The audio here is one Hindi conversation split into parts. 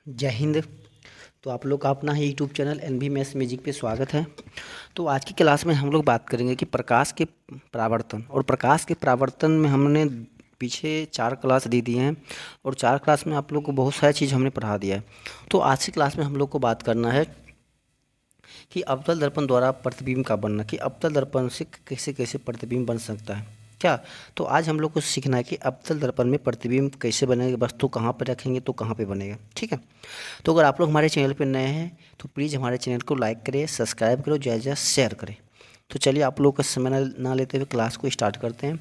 जय हिंद। तो आप लोग का अपना ही YouTube channel N B maths music पे स्वागत है। तो आज की क्लास में हम लोग बात करेंगे कि प्रकाश के परावर्तन, और प्रकाश के परावर्तन में हमने पीछे 4 क्लास दे दिए हैं और 4 क्लास में आप लोग को बहुत सारी चीज़ हमने पढ़ा दिया है। तो आज की क्लास में हम लोग को बात करना है कि अवतल दर्पण द्वारा प्रतिबिंब का बनना, कि अवतल दर्पण से कैसे कैसे प्रतिबिंब बन सकता है क्या। तो आज हम लोग को सीखना है कि अवतल दर्पण में प्रतिबिंब कैसे बनेगा, वस्तु कहाँ पर रखेंगे तो कहाँ पे बनेगा। ठीक है। तो अगर आप लोग हमारे चैनल पर नए हैं तो प्लीज़ हमारे चैनल को लाइक करें, सब्सक्राइब करो, ज़्यादा ज़्यादा शेयर करें। तो चलिए आप लोग का समय ना लेते हुए क्लास को स्टार्ट करते हैं।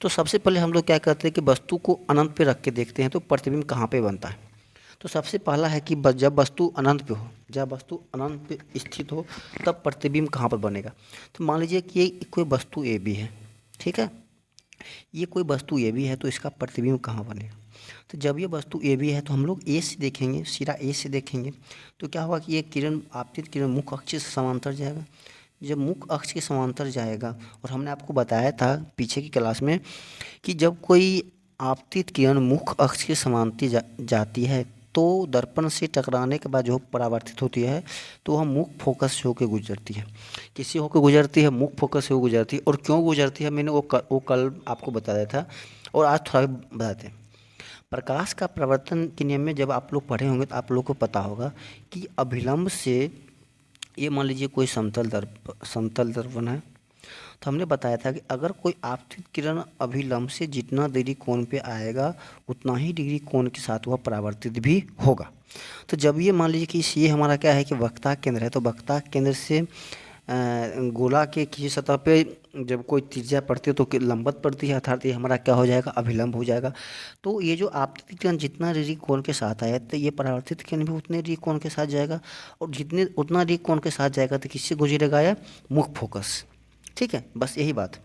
तो सबसे पहले हम लोग क्या करते हैं कि वस्तु को अनंत पे रख के देखते हैं तो प्रतिबिंब कहाँ पे बनता है। तो सबसे पहला है कि जब वस्तु अनंत पे हो, जब वस्तु अनंत पे स्थित हो तब प्रतिबिंब कहाँ पर बनेगा। तो मान लीजिए कि ये कोई वस्तु ए बी है, ठीक है। ये कोई वस्तु ए बी है तो इसका प्रतिबिंब कहाँ बनेगा। तो जब ये वस्तु ए बी है तो हम लोग ए से देखेंगे, सिरा ए से देखेंगे तो क्या होगा कि ये किरण, आपतित किरण मुख्य अक्ष से समांतर जाएगा। जब मुख्य अक्ष के समांतर जाएगा, और हमने आपको बताया था पीछे की क्लास में कि जब कोई आपतित किरण मुख्य अक्ष के समांतर जाती है तो दर्पण से टकराने के बाद जो परावर्तित होती है तो वह मुख्य फोकस से होकर गुजरती है। किसी होकर गुजरती है, मुख्य फोकस से होकर गुजरती है। और क्यों गुजरती है मैंने वो कल आपको बताया था और आज थोड़ा बताते हैं। प्रकाश का प्रवर्तन के नियम में जब आप लोग पढ़े होंगे तो आप लोग को पता होगा कि अभिलंब से, ये मान लीजिए कोई समतल दर्पण है, तो हमने बताया था कि अगर कोई आपतित किरण अभिलंब से जितना डिग्री कोण पे आएगा उतना ही डिग्री कोण के साथ वह परावर्तित भी होगा। तो जब ये मान लीजिए कि ये हमारा क्या है कि वक्ता केंद्र है, तो वक्ता केंद्र से गोला के किसी सतह पे जब कोई त्रिज्या पड़ती है तो लंबवत पड़ती है, अर्थात ये हमारा क्या हो जाएगा, अभिलंब हो जाएगा। तो ये जो आपतित किरण जितना डिग्री कोण के साथ आया तो ये परावर्तित किरण भी उतने डिग्री कोण के साथ जाएगा, और जितने उतना डिग्री कोण के साथ जाएगा तो किससे गुजरेगा, या मुख्य फोकस। ठीक है, बस यही बात।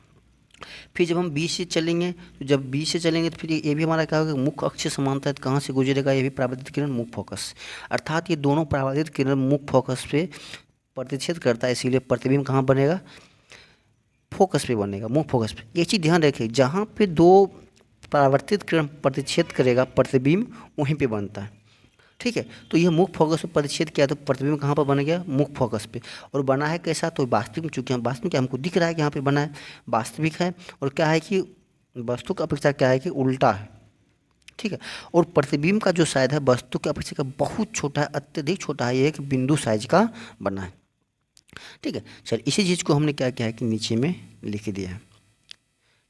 फिर जब हम बी से चलेंगे, तो जब बी से चलेंगे तो फिर ये भी हमारा क्या होगा, मुख्य अक्ष से समांतर है, कहाँ से गुजरेगा, ये भी परावर्तित किरण मुख्य फोकस। अर्थात ये दोनों परावर्तित किरण मुख्य फोकस पे प्रतिच्छेद करता है, इसीलिए प्रतिबिंब कहाँ बनेगा, फोकस पे बनेगा, मुख्य फोकस पे। ये चीज़ ध्यान रखिए, जहाँ पे दो परावर्तित किरण प्रतिच्छेद करेगा प्रतिबिंब वहीं पे बनता है। ठीक है। तो यह मुख्य फोकस पे प्रतिच्छेद किया तो प्रतिबिंब कहाँ पर बन गया, मुख्य फोकस पे। और बना है कैसा, तो वास्तविक, चूंकि हम वास्तविक क्या हमको दिख रहा है कि यहाँ पे बना है, वास्तविक है। और क्या है कि वस्तु की अपेक्षा क्या है कि उल्टा है। ठीक है। और प्रतिबिंब का जो साइज है वस्तु की अपेक्षा का बहुत छोटा है, अत्यधिक छोटा है, ये एक बिंदु साइज का बना है। ठीक है। चलिए इसी चीज़ को हमने क्या किया है कि नीचे में लिख दिया है।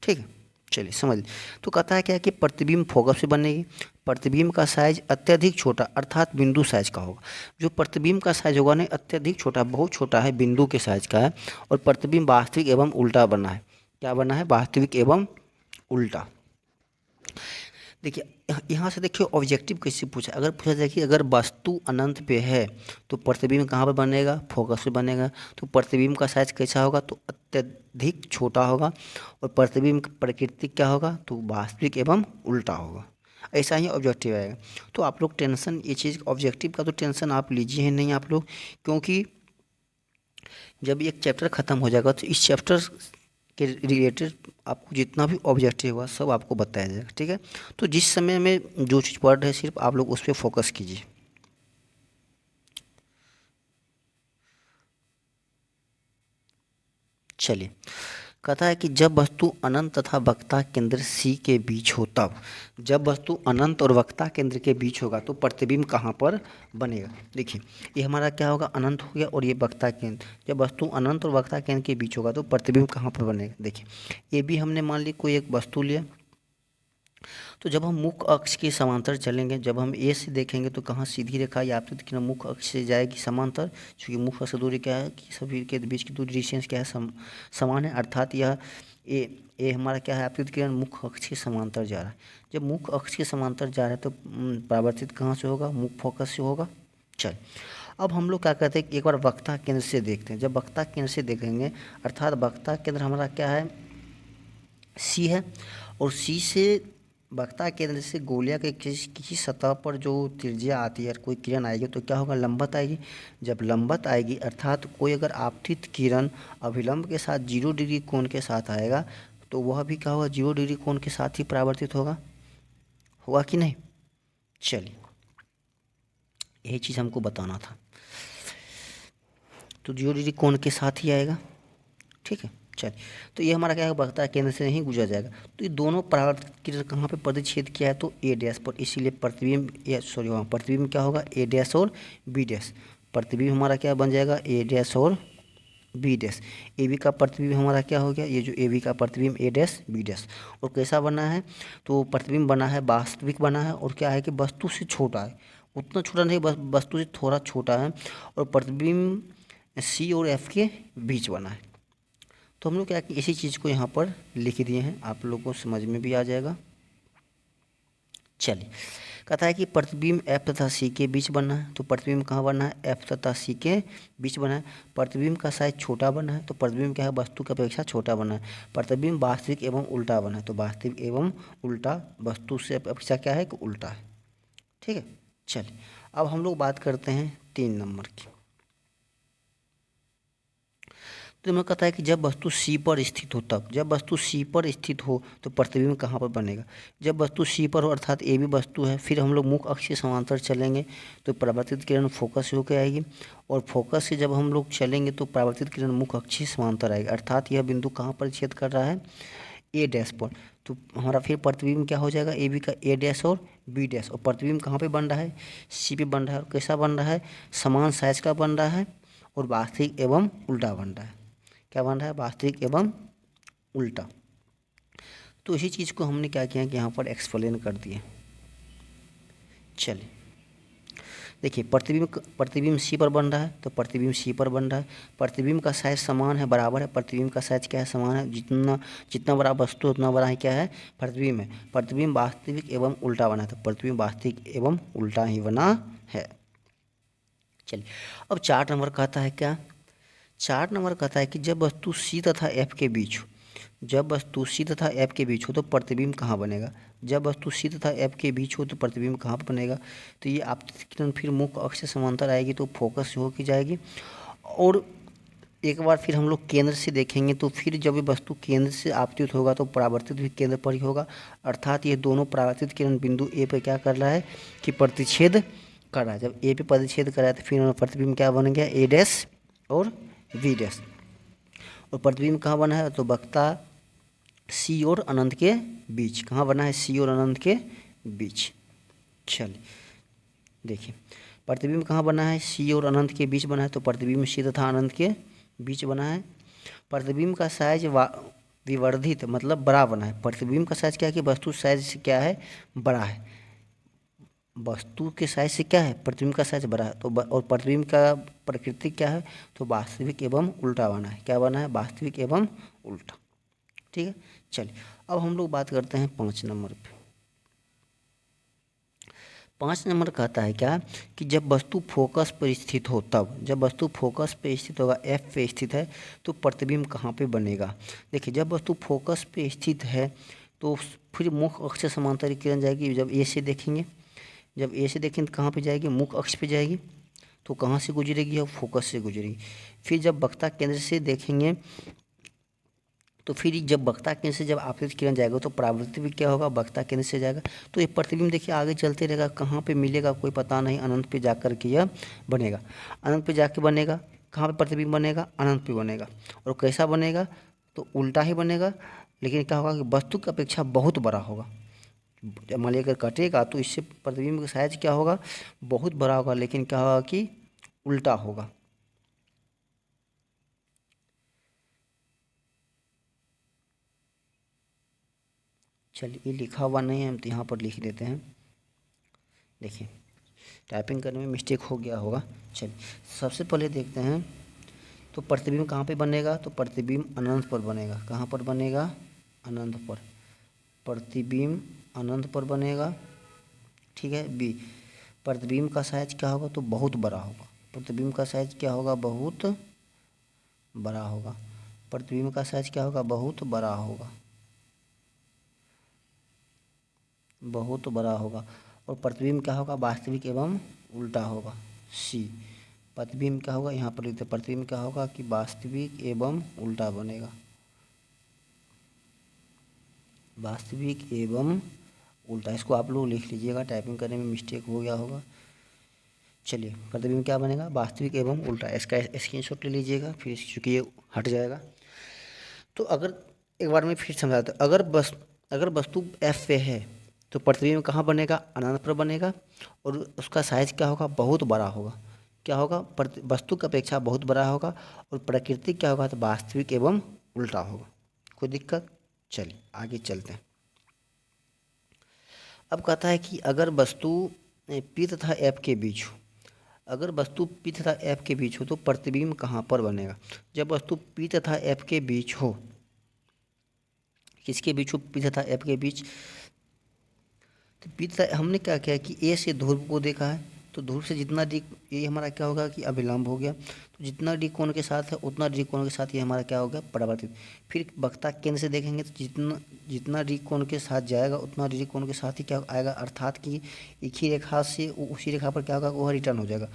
ठीक है, चलिए समझ लीजिए। तो कहता है क्या है कि प्रतिबिंब फोकस से बनेगी, प्रतिबिंब का साइज अत्यधिक छोटा अर्थात बिंदु साइज का होगा। जो प्रतिबिंब का साइज होगा ना अत्यधिक छोटा, बहुत छोटा है, बिंदु के साइज का है। और प्रतिबिंब वास्तविक एवं उल्टा बना है। क्या बना है, वास्तविक एवं उल्टा। देखिए यहाँ से देखिए ऑब्जेक्टिव कैसे पूछा, अगर पूछा जाए कि अगर वस्तु अनंत पे है तो प्रतिबिंब कहाँ पर बनेगा, फोकस पे बनेगा। तो प्रतिबिंब का साइज कैसा होगा, तो अत्यधिक छोटा होगा। और प्रतिबिंब की प्रकृति क्या होगा, तो वास्तविक एवं उल्टा होगा। ऐसा ही ऑब्जेक्टिव आएगा। तो आप लोग टेंशन, ये चीज़ ऑब्जेक्टिव का तो टेंशन आप लीजिए ही नहीं आप लोग, क्योंकि जब एक चैप्टर ख़त्म हो जाएगा तो इस चैप्टर के रिलेटेड आपको जितना भी ऑब्जेक्टिव होगा सब आपको बताया जाएगा। ठीक है। तो जिस समय में जो चीज़ पढ़ रहे हैं सिर्फ आप लोग उस पर फोकस कीजिए। चलिए, कहता है कि जब वस्तु अनंत तथा वक्ता केंद्र सी के बीच हो तब, जब वस्तु अनंत और वक्ता केंद्र के बीच होगा तो प्रतिबिंब कहाँ पर बनेगा। देखिए ये हमारा क्या होगा, अनंत हो गया और ये वक्ता केंद्र। जब वस्तु अनंत और वक्ता केंद्र के बीच होगा तो प्रतिबिंब कहाँ पर बनेगा। देखिए ये भी हमने मान ली कोई एक वस्तु लिया, तो जब हम मुख्य अक्ष के समांतर चलेंगे, जब हम ए से देखेंगे तो कहाँ सीधी रेखा या आपतित किरण मुख्य अक्ष से जाएगी समांतर, क्योंकि मुख्य अक्ष से दूरी क्या है कि सभी के बीच की दूरी डिस्टेंस क्या है, समान है। अर्थात यह ए हमारा क्या है, आपतित किरण मुख्य अक्ष के समांतर जा रहा है। जब मुख्य अक्ष के समांतर जा रहा है तो परावर्तित कहाँ से होगा, मुख्य फोकस से होगा। चल अब हम लोग क्या करते हैं, एक बार वक्ता केंद्र से देखते हैं। जब वक्ता केंद्र से देखेंगे अर्थात वक्ता केंद्र हमारा क्या है, सी है। और सी से वक्ता केंद्र से गोलिया के किसी सतह पर जो त्रिज्या आती है, कोई किरण आएगी तो क्या होगा, लंबवत आएगी। जब लंबवत आएगी अर्थात कोई अगर आपतित किरण अभिलंब के साथ 0 डिग्री कोण के साथ आएगा तो वह भी क्या होगा, 0 डिग्री कोण के साथ ही परावर्तित होगा, होगा कि नहीं। चलिए यही चीज़ हमको बताना था। तो जीरो डिग्री कोण के साथ ही आएगा, ठीक है। चलिए, तो ये हमारा क्या बढ़ता है, केंद्र से नहीं गुजर जाएगा। तो ये दोनों परावर्तित किरण कहाँ पे प्रतिच्छेद किया है, तो ए डैश पर, इसीलिए प्रतिबिंब, या सॉरी वहाँ प्रतिबिंब क्या होगा, ए डैश और बी डैश। प्रतिबिंब हमारा क्या बन जाएगा, ए डैश और बी डैश। ए बी का प्रतिबिंब हमारा क्या हो गया, ये जो ए बी का प्रतिबिंब ए डैश बी डैश। और कैसा बना है, तो प्रतिबिंब बना है, वास्तविक बना है, और क्या है कि वस्तु से छोटा है, उतना छोटा नहीं, बस वस्तु से थोड़ा छोटा है, और प्रतिबिंब सी और एफ के बीच बना है। तो हम लोग क्या कि इसी चीज़ को यहाँ पर लिख दिए हैं, आप लोगों को समझ में भी आ जाएगा। चलिए, कहता है कि प्रतिबिंब एफ तथा सी के बीच बना है, तो प्रतिबिंब कहाँ बना है, एफ तथा सी के बीच बना है। प्रतिबिंब का साइज छोटा बना है, तो प्रतिबिंब क्या है, वस्तु की अपेक्षा छोटा बना है। प्रतिबिंब वास्तविक एवं उल्टा बना है, तो वास्तविक एवं उल्टा, वस्तु से अपेक्षा क्या है कि उल्टा है, ठीक है। चलिए, अब हम लोग बात करते हैं 3 नंबर की। तो मैं कहता है कि जब वस्तु सी पर स्थित हो, तब जब वस्तु सी पर स्थित हो तो प्रतिबिंब कहाँ पर बनेगा, जब वस्तु सी पर हो, अर्थात ए भी वस्तु है, फिर हम लोग मुख्य अक्ष के समांतर चलेंगे तो परावर्तित किरण फोकस से होकर आएगी, और फोकस से जब हम लोग चलेंगे तो परावर्तित किरण मुख्य अक्ष से समांतर आएगी, अर्थात यह बिंदु कहाँ पर छेद कर रहा है, ए डैश पर। तो हमारा फिर प्रतिबिंब क्या हो जाएगा, ए बी का ए डैश और बी डैश, और प्रतिबिंब कहाँ पे बन रहा है, सी पे बन रहा है, और कैसा बन रहा है, समान साइज का बन रहा है, और वास्तविक एवं उल्टा बन रहा है। क्या बन रहा है, वास्तविक एवं उल्टा। तो इसी चीज़ को हमने क्या किया कि यहाँ पर एक्सप्लेन कर दिए। चलिए, देखिए, प्रतिबिंब सी पर बन रहा है, तो प्रतिबिंब सी पर बन रहा है। प्रतिबिंब का साइज समान है, बराबर है, प्रतिबिंब का साइज क्या है, समान है, जितना जितना बड़ा वस्तु उतना बड़ा है क्या है, प्रतिबिंब है। प्रतिबिंब वास्तविक एवं उल्टा बना है, तो प्रतिबिंब वास्तविक एवं उल्टा ही बना है। चलिए, अब 4 नंबर कहता है क्या, 4 नंबर कहता है कि जब वस्तु सी तथा एफ के बीच हो, जब वस्तु सी तथा एफ के बीच हो तो प्रतिबिंब कहाँ बनेगा, जब वस्तु सी तथा एफ के बीच हो तो प्रतिबिंब कहाँ पर बनेगा, तो ये आपतित किरण फिर मुख्य अक्ष से समांतर आएगी, तो फोकस से होकर जाएगी। और एक बार फिर हम लोग केंद्र से देखेंगे, तो फिर जब ये वस्तु केंद्र से आपतित होगा तो परावर्तित भी केंद्र पर ही होगा, अर्थात ये दोनों परावर्तित किरण बिंदु ए पर क्या कर रहा है कि प्रतिच्छेद कर रहा है। जब ए पे प्रतिच्छेद कर रहा है तो फिर प्रतिबिंब क्या बन गया, ए डैश और बी डैश। और प्रतिबिंब कहाँ बना है, तो वक्ता सी और अनंत के बीच, कहाँ बना है, सी और अनंत के बीच। चलिए, देखिए, प्रतिबिंब कहाँ बना है, सी और अनंत के बीच बना है, तो प्रतिबिंब सी तथा अनंत के बीच बना है। प्रतिबिंब का साइज विवर्धित मतलब बड़ा बना है। प्रतिबिंब का साइज क्या है कि वस्तु साइज से क्या है, बड़ा है, वस्तु के साइज से क्या है, प्रतिबिंब का साइज बड़ा है। तो और प्रतिबिंब का प्रकृति क्या है, तो वास्तविक एवं उल्टा बना है। क्या बना है, वास्तविक एवं उल्टा, ठीक है। चलिए, अब हम लोग बात करते हैं 5 नंबर पे। 5 नंबर कहता है क्या कि जब वस्तु फोकस पर स्थित हो, तब जब वस्तु फोकस पे स्थित होगा, एफ पे स्थित है, तो प्रतिबिंब कहाँ पे बनेगा। देखिए, जब वस्तु फोकस पे स्थित है तो फिर मुख्य अक्ष से समांतर किरण जाएगी। जब ए से देखेंगे, जब ए से देखेंगे तो कहाँ पे जाएगी, मुख्य अक्ष पे जाएगी, तो कहाँ से गुजरेगी, और फोकस से गुजरेगी। फिर जब वक्ता केंद्र से देखेंगे, तो फिर जब वक्ता केंद्र से जब आपतित किरण जाएगा तो परावर्तित भी क्या होगा, वक्ता केंद्र से जाएगा। तो ये प्रतिबिंब देखिए आगे चलते रहेगा, कहाँ पे मिलेगा कोई पता नहीं, अनंत पे जाकर के यह बनेगा, अनंत पे जाके बनेगा। कहाँ पे प्रतिबिंब बनेगा, अनंत पे बनेगा। और कैसा बनेगा, तो उल्टा ही बनेगा, लेकिन क्या होगा कि वस्तु की अपेक्षा बहुत बड़ा होगा। जब मान लीजिए अगर कटेगा तो इससे प्रतिबिंब का साइज क्या होगा, बहुत बड़ा होगा, लेकिन क्या होगा कि उल्टा होगा। चलिए, ये लिखा हुआ नहीं है, हम तो यहाँ पर लिख देते हैं। देखिए, टाइपिंग करने में मिस्टेक हो गया होगा। चलिए, सबसे पहले देखते हैं, तो प्रतिबिंब कहाँ पे बनेगा, तो प्रतिबिंब अनंत पर बनेगा। कहाँ पर बनेगा, अनंत पर, प्रतिबिंब अनंत पर बनेगा, ठीक है। बी, प्रतिबिंब का साइज क्या होगा, तो बहुत बड़ा होगा। प्रतिबिंब का साइज क्या होगा, बहुत बड़ा होगा। प्रतिबिंब का साइज क्या होगा, बहुत बड़ा होगा, बहुत बड़ा होगा। और प्रतिबिंब क्या होगा, वास्तविक एवं उल्टा होगा। सी, प्रतिबिंब क्या होगा, यहाँ पर लिखते हैं, प्रतिबिंब क्या होगा कि वास्तविक एवं उल्टा बनेगा, वास्तविक एवं उल्टा। इसको आप लोग लिख लीजिएगा, टाइपिंग करने में मिस्टेक हो गया होगा। चलिए प्रतिबिंब क्या बनेगा, वास्तविक एवं उल्टा। इसका स्क्रीनशॉट ले लीजिएगा, फिर चूँकि ये हट जाएगा। तो अगर एक बार मैं फिर समझाता हूँ, अगर वस्तु एफ पे है तो प्रतिबिंब कहाँ बनेगा, अनंत पर बनेगा, और उसका साइज क्या होगा, बहुत बड़ा होगा। क्या होगा, वस्तु की अपेक्षा बहुत बड़ा होगा, और प्रकृति क्या होगा, तो वास्तविक एवं उल्टा होगा। कोई दिक्कत? चलिए आगे चलते हैं। अब कहता है कि अगर वस्तु पी तथा एफ के बीच हो, अगर वस्तु पी तथा एफ के बीच हो तो प्रतिबिंब कहाँ पर बनेगा। जब वस्तु पी तथा एफ के बीच हो, किसके बीच हो, पी तथा एफ के बीच, तो पी तथा हमने क्या किया कि ए से ध्रुव को देखा है, तो ध्रुव से जितना डी, ये हमारा क्या होगा कि अभिलंब हो गया, तो जितना डी कोण के साथ है उतना डी कोण के साथ ये हमारा क्या होगा, परावर्तित। फिर वक्ता केंद्र से देखेंगे तो जितना डी कोण के साथ जाएगा उतना डी कोण के साथ ही क्या आएगा, अर्थात कि एक ही रेखा से उसी रेखा पर क्या होगा, वह रिटर्न हो जाएगा।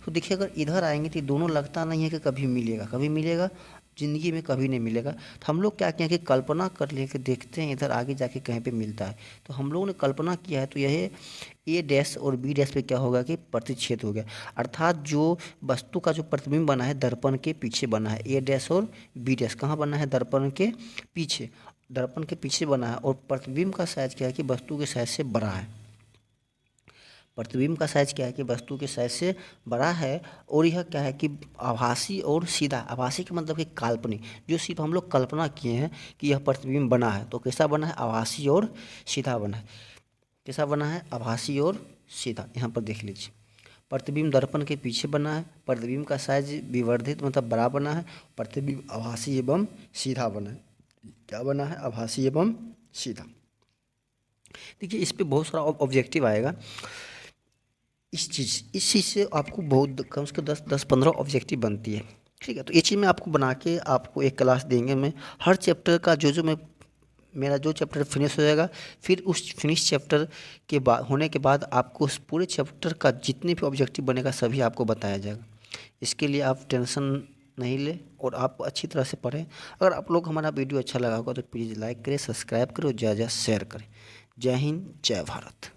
तो देखिए अगर इधर आएंगे तो दोनों लगता नहीं है कि कभी मिलेगा, कभी मिलेगा, ज़िंदगी में कभी नहीं मिलेगा। तो हम लोग क्या किया कि कल्पना कर लेके देखते हैं इधर आगे जाके कहीं पे मिलता है। तो हम लोगों ने कल्पना किया है, तो यह ए डैश और बी डैश पे क्या होगा कि प्रतिच्छेद हो गया, अर्थात जो वस्तु का जो प्रतिबिंब बना है दर्पण के पीछे बना है, ए डैश और बी डैश कहाँ बना है, दर्पण के पीछे, दर्पण के पीछे बना है। और प्रतिबिंब का साइज क्या है कि वस्तु के साइज से बड़ा है, प्रतिबिंब का साइज क्या है कि वस्तु के साइज से बड़ा है। और यह क्या है कि आभासी और सीधा, आभासी का मतलब कि काल्पनिक, जो सिर्फ हम लोग कल्पना किए हैं कि यह प्रतिबिंब बना है, तो कैसा बना है, आभासी और सीधा बना है। कैसा बना है, आभासी और सीधा। यहाँ पर देख लीजिए, प्रतिबिंब दर्पण के पीछे बना है, प्रतिबिंब का साइज विवर्धित मतलब बड़ा बना है, प्रतिबिंब आभासी एवं सीधा बना है। क्या बना है, आभासी एवं सीधा। देखिए इस पे बहुत सारा ऑब्जेक्टिव आएगा, इस चीज़ से आपको बहुत कम से कम 10-15 ऑब्जेक्टिव बनती है। ठीक है, तो ये चीज़ मैं आपको बना के आपको एक क्लास देंगे। मैं हर चैप्टर का जो मैं, मेरा जो चैप्टर फिनिश हो जाएगा, फिर उस फिनिश चैप्टर के बाद होने के बाद आपको उस पूरे चैप्टर का जितने भी ऑब्जेक्टिव बनेगा सभी आपको बताया जाएगा। इसके लिए आप टेंशन नहीं लें और आप अच्छी तरह से पढ़ें। अगर आप लोग हमारा वीडियो अच्छा लगा होगा तो प्लीज़ लाइक करें, सब्सक्राइब करें और ज़्यादा शेयर करें। जय हिंद, जय भारत।